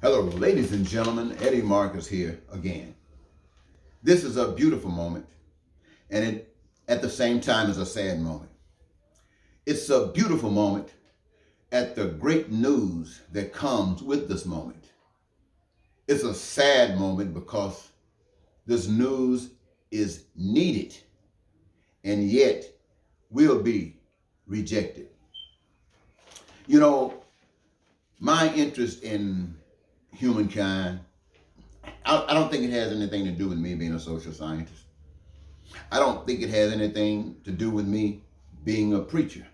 Hello, ladies and gentlemen. Eddie Marcus here again. This is a beautiful moment, and it at the same time is a sad moment. It's a beautiful moment at the great news that comes with this moment. It's a sad moment because this news is needed and yet will be rejected. You know, my interest in humankind, I don't think it has anything to do with me being a social scientist. I don't think it has anything to do with me being a preacher.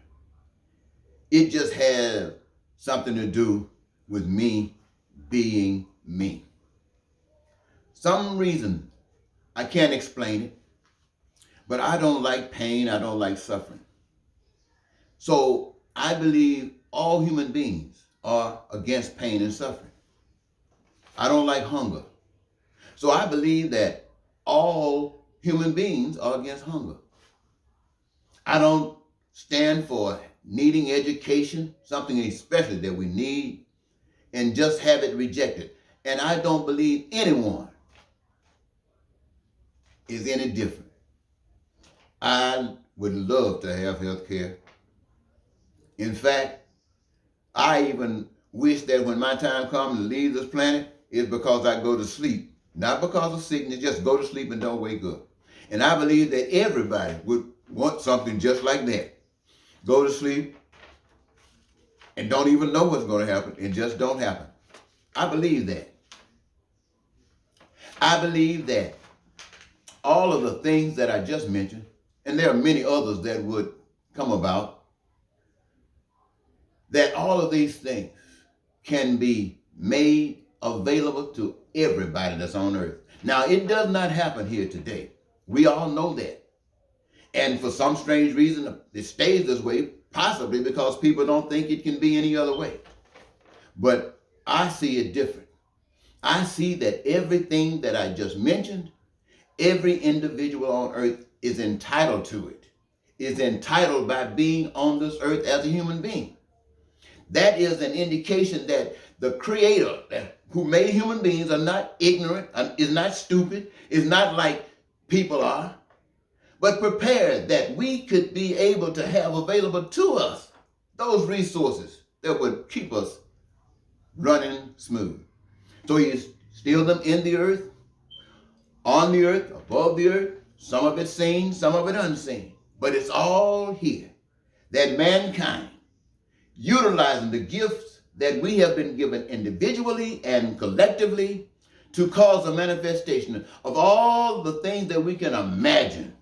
It just has something to do with me being me. Some reason, I can't explain it, but I don't like pain, I don't like suffering. So I believe all human beings are against pain and suffering. I don't like hunger. So I believe that all human beings are against hunger. I don't stand for needing education, something especially that we need, and just have it rejected. And I don't believe anyone is any different. I would love to have health care. In fact, I even wish that when my time comes to leave this planet, it's because I go to sleep. Not because of sickness, just go to sleep and don't wake up. And I believe that everybody would want something just like that. Go to sleep and don't even know what's going to happen and just don't happen. I believe that. I believe that all of the things that I just mentioned, and there are many others that would come about, that all of these things can be made available to everybody that's on earth. Now, it does not happen here today. We all know that. And for some strange reason, it stays this way, possibly because people don't think it can be any other way. But I see it different. I see that everything that I just mentioned, every individual on earth is entitled to it, is entitled by being on this earth as a human being. That is an indication that the Creator who made human beings are not ignorant, is not stupid, is not like people are, but prepared that we could be able to have available to us those resources that would keep us running smooth. So He instilled them in the earth, on the earth, above the earth, some of it seen, some of it unseen. But it's all here that mankind, utilizing the gifts that we have been given individually and collectively, to cause a manifestation of all the things that we can imagine,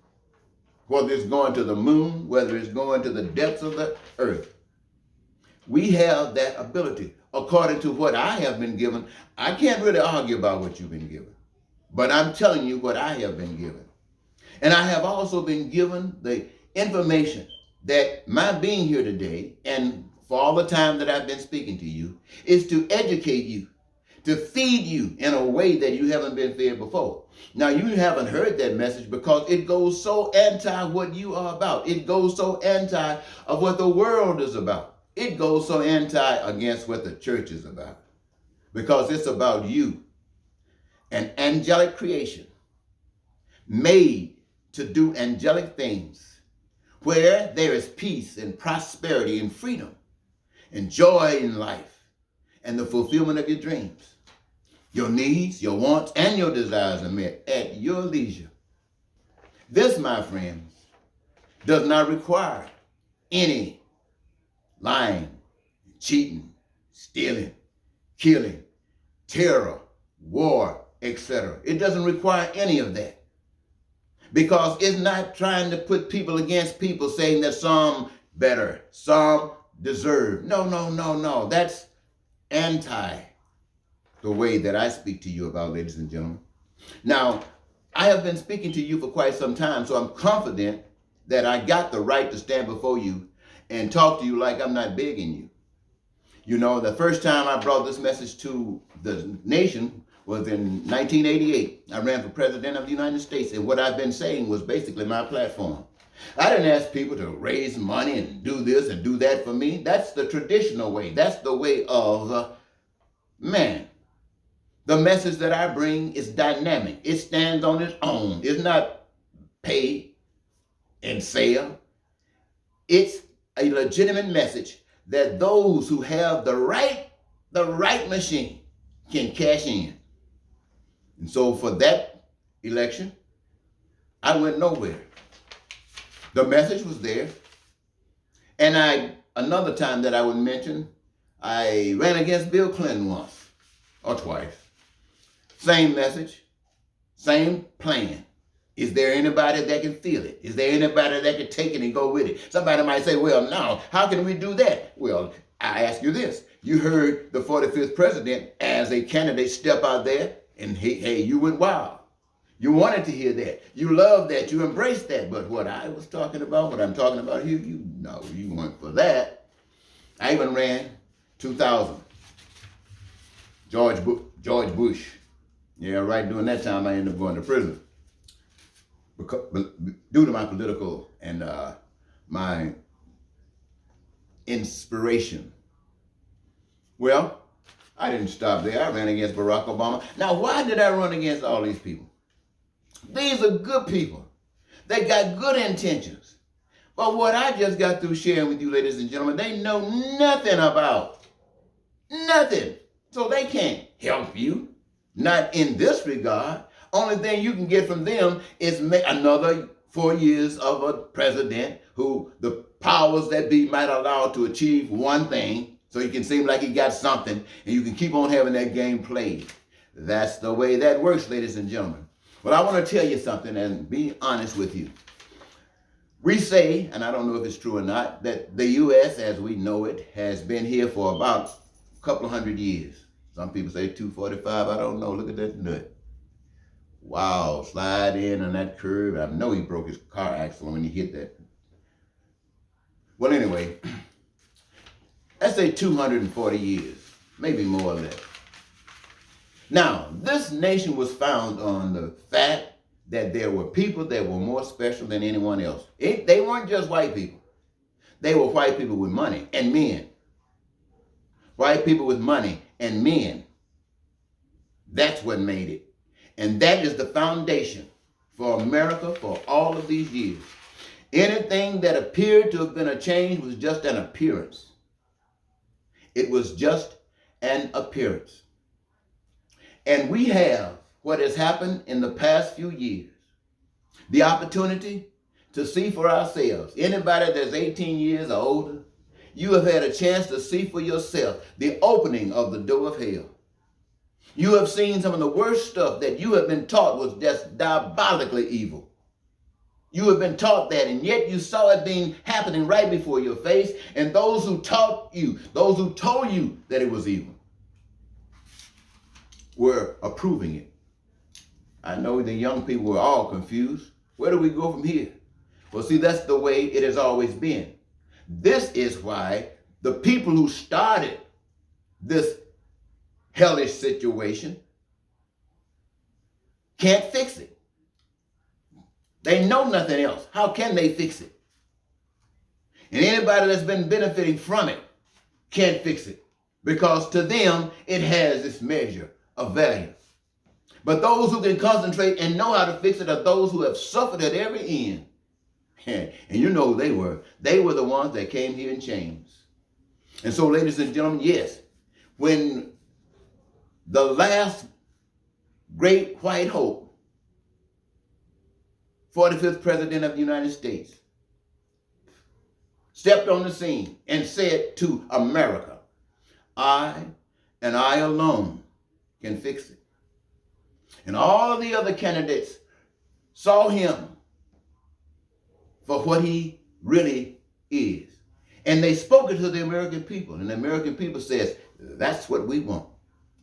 whether it's going to the moon, whether it's going to the depths of the earth. We have that ability. According to what I have been given, I can't really argue about what you've been given, but I'm telling you what I have been given. And I have also been given the information that my being here today, and for all the time that I've been speaking to you, is to educate you, to feed you in a way that you haven't been fed before. Now, you haven't heard that message because it goes so anti what you are about. It goes so anti of what the world is about. It goes so anti against what the church is about, because it's about you, an angelic creation made to do angelic things, where there is peace and prosperity and freedom and joy in life and the fulfillment of your dreams. Your needs, your wants, and your desires are met at your leisure. This, my friends, does not require any lying, cheating, stealing, killing, terror, war, etc. It doesn't require any of that, because it's not trying to put people against people, saying that some better, some deserve. No. That's anti the way that I speak to you about, ladies and gentlemen. Now, I have been speaking to you for quite some time, so I'm confident that I got the right to stand before you and talk to you like I'm not begging you. You know, the first time I brought this message to the nation was in 1988. I ran for president of the United States, and what I've been saying was basically my platform. I didn't ask people to raise money and do this and do that for me. That's the traditional way. That's the way of man. The message that I bring is dynamic. It stands on its own. It's not pay and sale. It's a legitimate message that those who have the right machine can cash in. And so for that election, I went nowhere. The message was there. And another time that I would mention, I ran against Bill Clinton once or twice. Same message, same plan. Is there anybody that can feel it? Is there anybody that can take it and go with it? Somebody might say, well, no, how can we do that? Well, I ask you this. You heard the 45th president as a candidate step out there and hey, you went wild. You wanted to hear that. You loved that. You embraced that. But what I was talking about, what I'm talking about here, you weren't for that. I even ran 2000. George Bush. Yeah, right. During that time, I ended up going to prison. Due to my political and my inspiration. Well, I didn't stop there. I ran against Barack Obama. Now, why did I run against all these people? These are good people. They got good intentions. But what I just got through sharing with you, ladies and gentlemen, they know nothing about. Nothing. So they can't help you. Not in this regard. Only thing you can get from them is another 4 years of a president who the powers that be might allow to achieve one thing, so he can seem like he got something, and you can keep on having that game played. That's the way that works, ladies and gentlemen. But I want to tell you something and be honest with you. We say, and I don't know if it's true or not, that the U.S. as we know it has been here for about a couple of hundred years. Some people say 245. I don't know. Look at that nut. Wow, slide in on that curve. I know he broke his car axle when he hit that. Well, anyway, let's say 240 years, maybe more or less. Now, this nation was found on the fact that there were people that were more special than anyone else. They weren't just white people. They were white people with money and men. White people with money and men. That's what made it. And that is the foundation for America for all of these years. Anything that appeared to have been a change was just an appearance. It was just an appearance. And we have what has happened in the past few years. The opportunity to see for ourselves. Anybody that's 18 years or older, you have had a chance to see for yourself the opening of the door of hell. You have seen some of the worst stuff that you have been taught was just diabolically evil. You have been taught that, and yet you saw it happening right before your face, and those who taught you, those who told you that it was evil, were approving it. I know the young people were all confused. Where do we go from here? Well, see, that's the way it has always been. This is why the people who started this hellish situation can't fix it. They know nothing else. How can they fix it? And anybody that's been benefiting from it can't fix it, because to them it has this measure of value. But those who can concentrate and know how to fix it are those who have suffered at every end. And you know who they were. They were the ones that came here in chains. And so, ladies and gentlemen, yes, when the last great white hope, 45th president of the United States, stepped on the scene and said to America, I and I alone can fix it. And all of the other candidates saw him for what he really is. And they spoke it to the American people. And the American people says, that's what we want.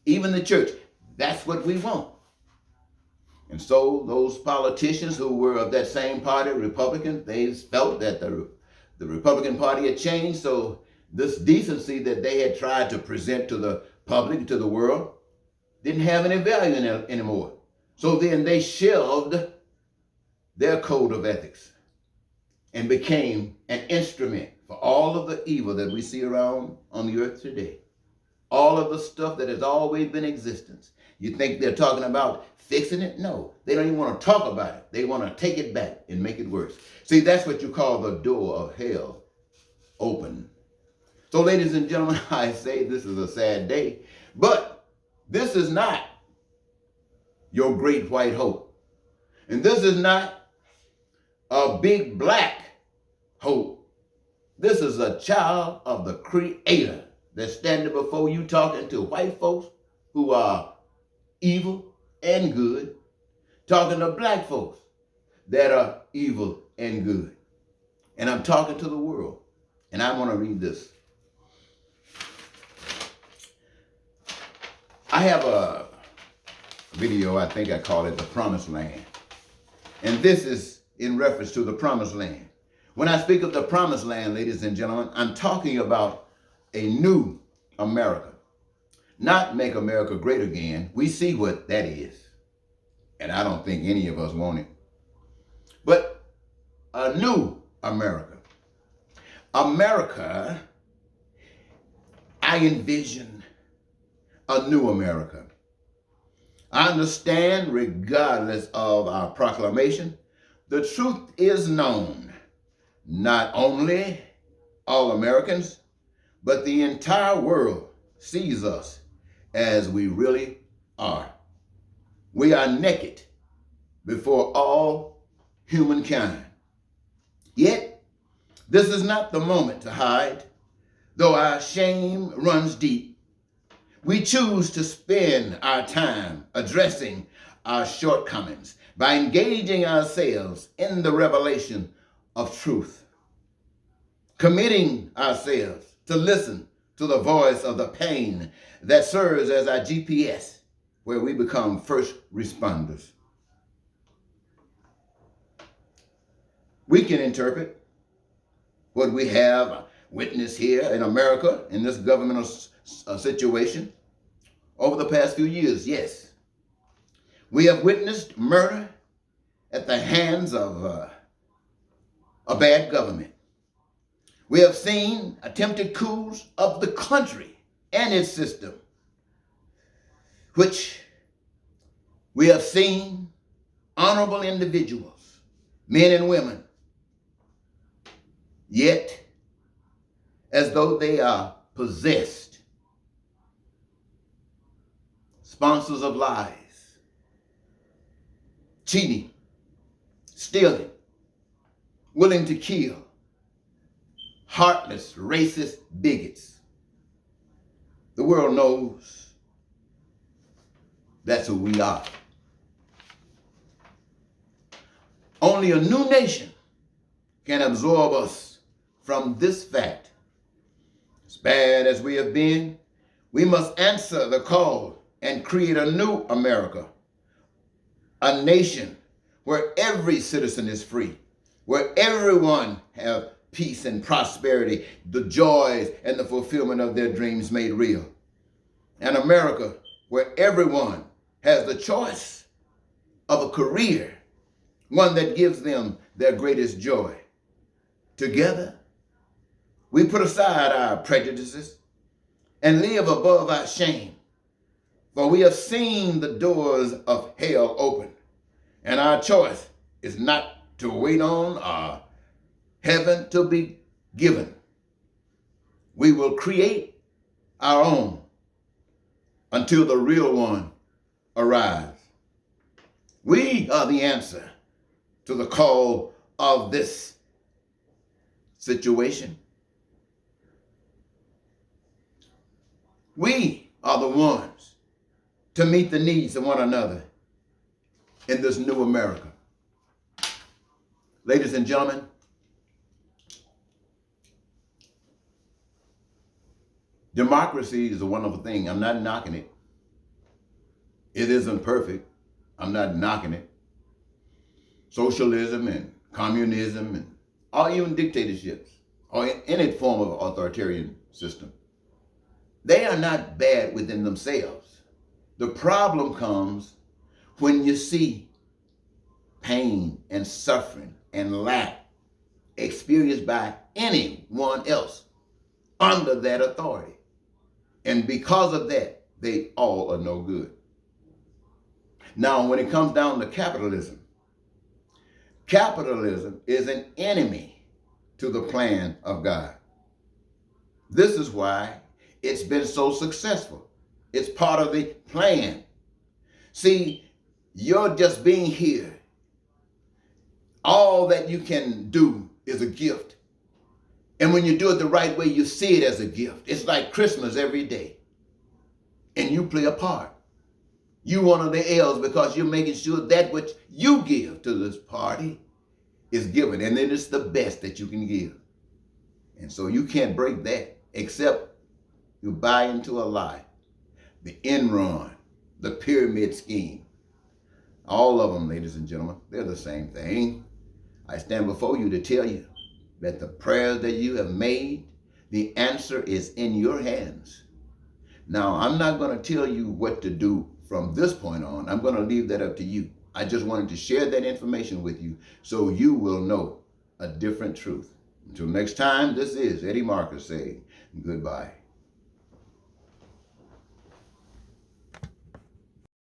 Even the church, that's what we want. And so those politicians who were of that same party, Republican, they felt that the Republican Party had changed. So this decency that they had tried to present to the public, to the world, didn't have any value anymore. So then they shelved their code of ethics and became an instrument for all of the evil that we see around on the earth today. all of the stuff that has always been in existence. You think they're talking about fixing it? No, they don't even want to talk about it. They want to take it back and make it worse. See, that's what you call the door of hell open. So, ladies and gentlemen, I say this is a sad day, but this is not your great white hope. And this is not a big black hope. This is a child of the Creator that's standing before you talking to white folks who are evil and good, talking to black folks that are evil and good. And I'm talking to the world. And I want to read this. I have a video, I think I call it The Promised Land. And this is in reference to the Promised Land. When I speak of the Promised Land, ladies and gentlemen, I'm talking about a new America. Not make America great again. We see what that is. And I don't think any of us want it. But a new America. America, I envision a new America. I understand, regardless of our proclamation, the truth is known. Not only all Americans, but the entire world sees us as we really are. We are naked before all humankind. Yet, this is not the moment to hide, though our shame runs deep. We choose to spend our time addressing our shortcomings by engaging ourselves in the revelation of truth, committing ourselves to listen to the voice of the pain that serves as our GPS, where we become first responders. We can interpret what we have witnessed here in America in this governmental situation over the past few years. Yes, we have witnessed murder at the hands of a bad government. We have seen attempted coups of the country and its system, which we have seen honorable individuals, men and women, yet as though they are possessed, sponsors of lies, cheating, stealing, willing to kill, heartless, racist bigots. The world knows that's who we are. Only a new nation can absorb us from this fact. As bad as we have been, we must answer the call and create a new America, a nation where every citizen is free, where everyone have peace and prosperity, the joys and the fulfillment of their dreams made real. An America where everyone has the choice of a career, one that gives them their greatest joy. Together, we put aside our prejudices and live above our shame, for we have seen the doors of hell open, and our choice is not to wait on heaven to be given. We will create our own until the real one arrives. We are the answer to the call of this situation. We are the ones to meet the needs of one another in this new America. Ladies and gentlemen, democracy is a wonderful thing. I'm not knocking it. It isn't perfect. I'm not knocking it. Socialism and communism and or even dictatorships or any form of authoritarian system, they are not bad within themselves. The problem comes when you see pain and suffering and lack experienced by anyone else under that authority. And because of that, they all are no good. Now, when it comes down to capitalism, capitalism is an enemy to the plan of God. This is why it's been so successful. It's part of the plan. See, you're just being here. All that you can do is a gift. And when you do it the right way, you see it as a gift. It's like Christmas every day. And you play a part. You one of the L's because you're making sure that which you give to this party is given. And then it's the best that you can give. And so you can't break that except you buy into a lie. The Enron, the pyramid scheme. All of them, ladies and gentlemen, they're the same thing. I stand before you to tell you that the prayers that you have made, the answer is in your hands. Now, I'm not going to tell you what to do from this point on. I'm going to leave that up to you. I just wanted to share that information with you so you will know a different truth. Until next time, this is Eddie Marcus saying goodbye.